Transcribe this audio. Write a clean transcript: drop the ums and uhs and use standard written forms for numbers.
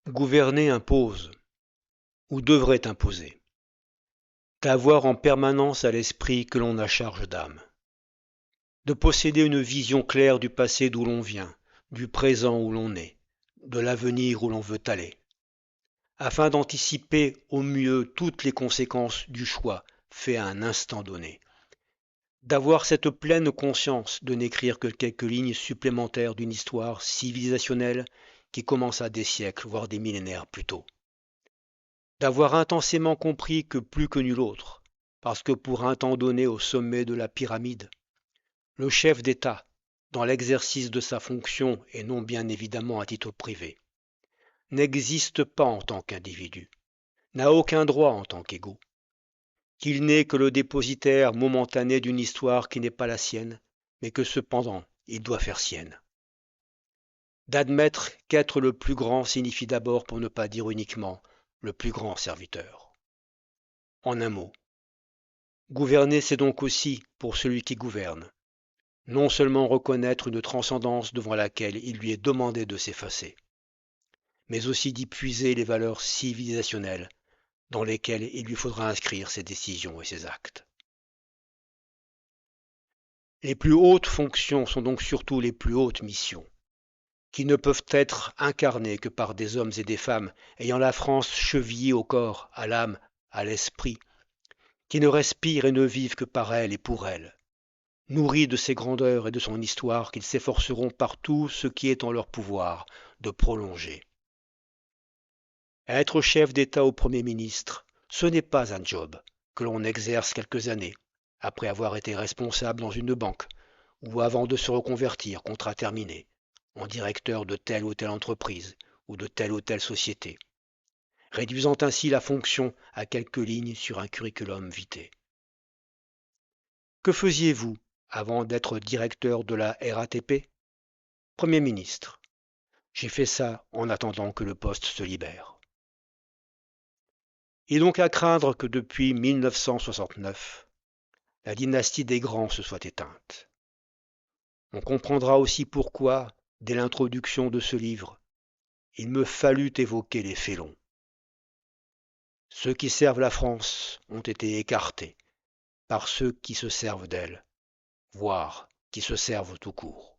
Gouverner impose, ou devrait imposer, d'avoir en permanence à l'esprit que l'on a charge d'âme, de posséder une vision claire du passé d'où l'on vient, du présent où l'on est, de l'avenir où l'on veut aller, afin d'anticiper au mieux toutes les conséquences du choix fait à un instant donné, d'avoir cette pleine conscience de n'écrire que quelques lignes supplémentaires d'une histoire civilisationnelle qui commença des siècles, voire des millénaires plus tôt, d'avoir intensément compris que plus que nul autre, parce que pour un temps donné au sommet de la pyramide, le chef d'État, dans l'exercice de sa fonction et non bien évidemment à titre privé, n'existe pas en tant qu'individu, n'a aucun droit en tant qu'égaux, qu'il n'est que le dépositaire momentané d'une histoire qui n'est pas la sienne, mais que cependant il doit faire sienne. D'admettre qu'être le plus grand signifie d'abord, pour ne pas dire uniquement, le plus grand serviteur. En un mot, gouverner c'est donc aussi, pour celui qui gouverne, non seulement reconnaître une transcendance devant laquelle il lui est demandé de s'effacer, mais aussi d'y puiser les valeurs civilisationnelles dans lesquelles il lui faudra inscrire ses décisions et ses actes. Les plus hautes fonctions sont donc surtout les plus hautes missions, qui ne peuvent être incarnées que par des hommes et des femmes ayant la France chevillée au corps, à l'âme, à l'esprit, qui ne respirent et ne vivent que par elle et pour elle, nourris de ses grandeurs et de son histoire qu'ils s'efforceront par tout ce qui est en leur pouvoir de prolonger. Être chef d'État ou Premier ministre, ce n'est pas un job que l'on exerce quelques années, après avoir été responsable dans une banque, ou avant de se reconvertir, contrat terminé, en directeur de telle ou telle entreprise, ou de telle ou telle société, réduisant ainsi la fonction à quelques lignes sur un curriculum vitae. Que faisiez-vous avant d'être directeur de la RATP? Premier ministre. J'ai fait ça en attendant que le poste se libère. Il est donc à craindre que depuis 1969, la dynastie des grands se soit éteinte. On comprendra aussi pourquoi, dès l'introduction de ce livre, il me fallut évoquer les félons. Ceux qui servent la France ont été écartés par ceux qui se servent d'elle, voire qui se servent tout court.